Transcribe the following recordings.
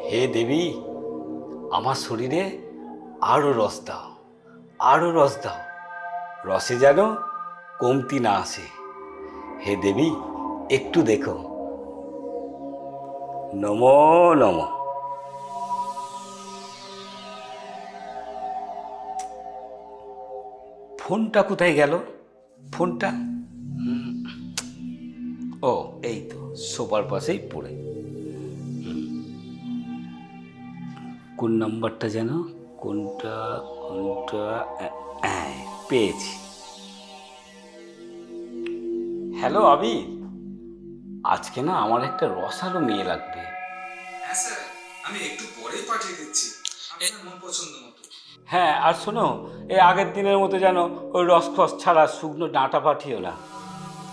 হে দেবী, আমার শরীরে আরো রস দাও, আরো রস দাও, রসে যেন কমতি না আসে। হে দেবী, একটু দেখো। নমো নমঃ। ফোনটা কোথায় গেল? ফোনটা ও এই তো সোফার পাশেই পড়ে। কোন নাম্বারটা যেন? কোনটা কোনটা পেয়েছি। হ্যালো আবির, আজকে না আমার একটা রসালো মেয়ে লাগবে। হ্যাঁ স্যার, আমি একটু পরেই পাঠিয়ে দিচ্ছি আপনার মন পছন্দ মতো। হ্যাঁ, আর শোনো, এই আগের দিনের মতো যেন ওই রসকস ছাড়া শুকনো ডাঁটা পাঠিও না।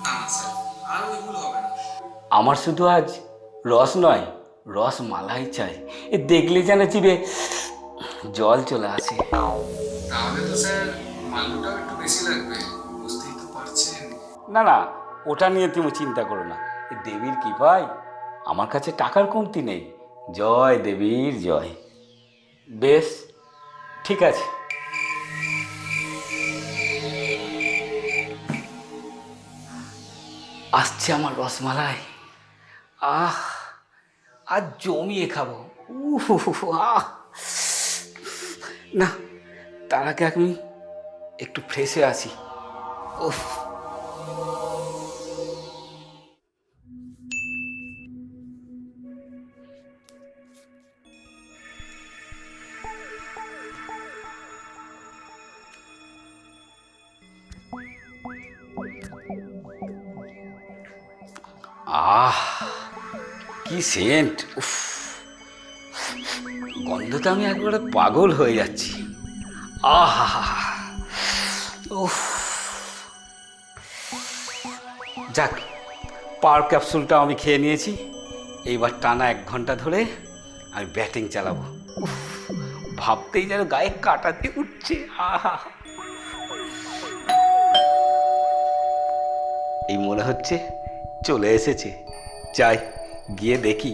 না না স্যার, আর ওই ভুল হবে না। আমার শুধু আজ রস নয়, রস মালাই চাই। এ দেখলে যেন জিভে জল চলে আসে। তাহলে তো স্যার মালটাও একটু বেশি লাগবে, বুঝতেই তো পারছেন। না না, ওটা নিয়ে তুমি চিন্তা করো না। এ দেবীর কৃপায় আমার কাছে টাকার কমতি নেই। জয় দেবীর জয়। বেশ, ঠিক আছে। আসছে আমার রসমালাই। আহ, আজ জমিয়ে খাবো। উহ, আহ, না, তার আগে আমি একটু ফ্রেশ হয়ে আসি। উফ। আহ, কি সেন্ট! উফ, গন্ধতে আমি একবারে পাগল হয়ে যাচ্ছি। আহা, উফ। যাক, পাওয়ার ক্যাপসুলটা আমি খেয়ে নিয়েছি। এইবার টানা 1 ঘন্টা ধরে আমি ব্যাটিং চালাবো। উফ, ভাবতেই যেন গায়ে কাঁটা দিয়ে উঠছে। আহা, এই মনে হচ্ছে চলে এসেছে। যাই, গিয়ে দেখি।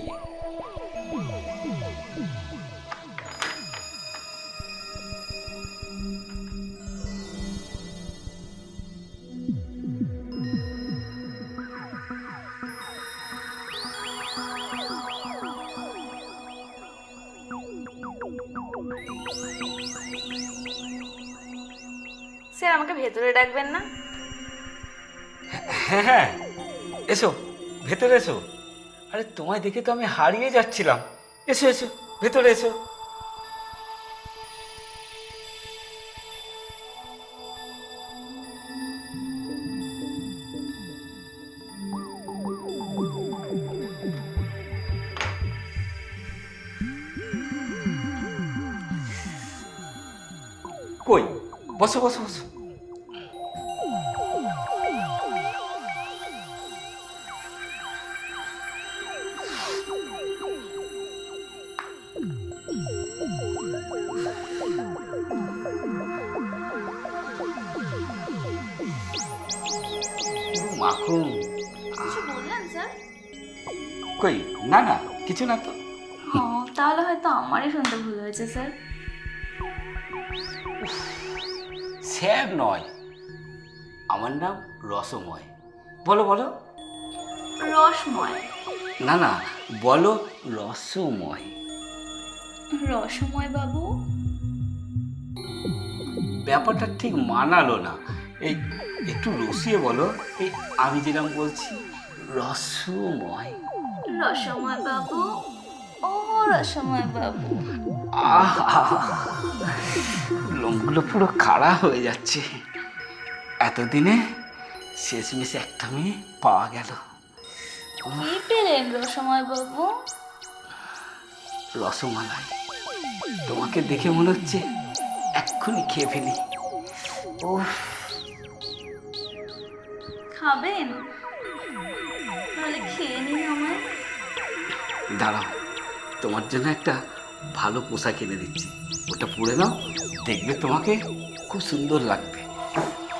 স্যার, আমাকে ভেতরে ডাকবেন না? হ্যাঁ হ্যাঁ, এসো, ভেতরে এসো। আরে তোমায় দেখে তো আমি হারিয়ে যাচ্ছিলাম। এসো এসো, ভেতরে এসো। কই, বসো বসো বসো। মাখন। কিছু বললেন স্যার? কই, না না, কিছু না তো। তাহলে হয়তো আমারই শুনতে ভুল হয়েছে স্যার। স্যার নয়, আমার নাম রসময়। বলো বলো। রসময়? না না, বলো রসময়। রসময় বাবু? ব্যাপারটা ঠিক মানালো না। এই একটু রসিয়ে বলো, এই আমি যেরকম বলছি রসময়। রসময় বাবু, ও রসময় বাবু। আহা, লোমগুলো পুরো খাড়া হয়ে যাচ্ছে। এতদিনে শেষমেশ একটা মেয়ে পাওয়া গেল। কি পেলেন রসময় বাবু? রসমালাই। তোমাকে দেখে মনে হচ্ছে এক্ষুনি খেয়ে ফেলি। ও, খাবেন? তাহলে খেয়ে নিন আমায়। দাঁড়াও, তোমার জন্য একটা ভালো পোশাক কিনে দিচ্ছি, ওটা পরে নাও, দেখবে তোমাকে খুব সুন্দর লাগবে।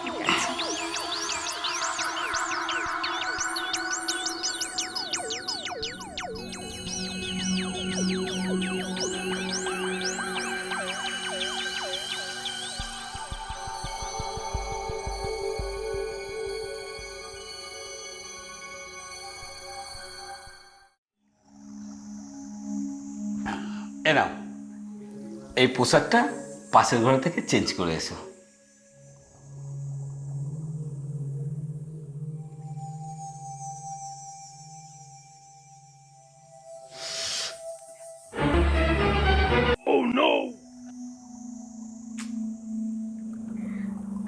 ঠিক আছে। এ নাও, এই পোশাকটা পাশের ঘর থেকে চেঞ্জ করে এসো।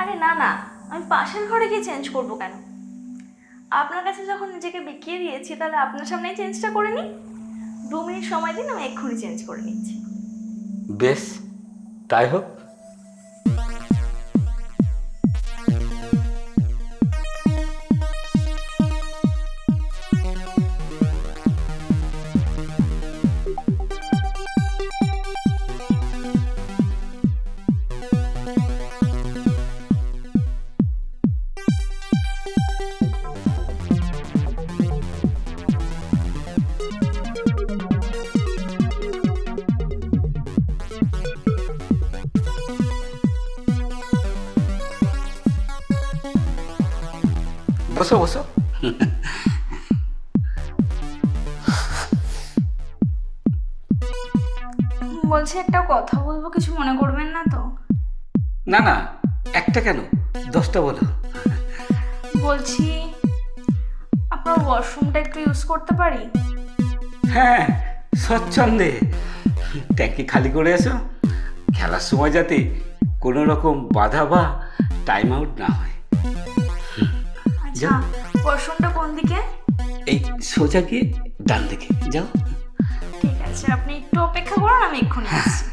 আরে না না, আমি পাশের ঘরে গিয়ে চেঞ্জ করবো কেন? আপনার কাছে যখন নিজেকে বিকিয়ে দিয়েছি, তাহলে আপনার সামনেই চেঞ্জটা করে নিই। 2 মিনিট সময় দিন, আমি এক্ষুনি চেঞ্জ করে নিচ্ছি। বেশ, তাই হোক। বসো বসো। বলছি একটা কথা বলবো, কিছু মনে করবেন না তো? না না, একটা কেন, 10টা বলো। বলছি আপনার ওয়াশরুমটা একটু ইউজ করতে পারি? হ্যাঁ, স্বচ্ছন্দে। ট্যাঙ্কি খালি করে এসো, খেলার সময় যাতে কোনো রকম বাধা বা টাইম আউট না হয়। আচ্ছা, ওয়াশরুমটা কোন দিকে? এই সোজা গিয়ে ডান দিকে যাও। ঠিক আছে, আপনি একটু অপেক্ষা করুন, আমি এক্ষুনি আসছি।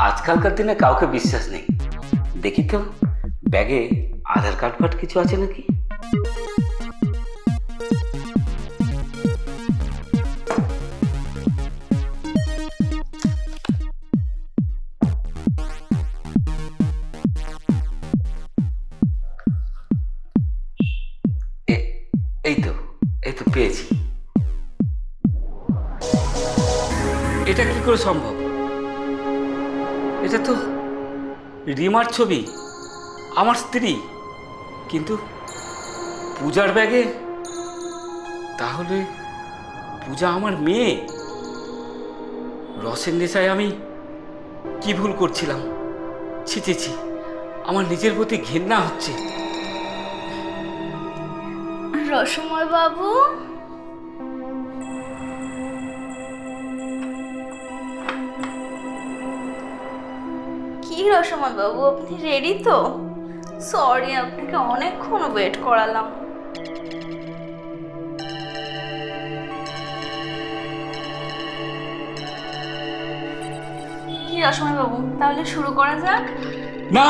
আজকালকার দিনে কাউকে বিশ্বাস নেই। দেখি তো ব্যাগে আধার কার্ড ফার্ড কিছু আছে নাকি। এই তো, এই তো পেয়েছি। এটা কি করে সম্ভব? এটা তো রিমার ছবি, আমার স্ত্রী, কিন্তু পূজার ব্যাগে। তাহলে পূজা আমার মেয়ে। রসের নেশায় আমি কি ভুল করছিলাম? ছি ছি ছি, আমার নিজের প্রতি ঘৃণা হচ্ছে। রসময় বাবু, কি রসময় বাবু, আপনি রেডি তো? সরি, আপনাকে অনেকক্ষণ ওয়েট করালাম। কি রসময় বাবু, তাহলে শুরু করা যাক? না,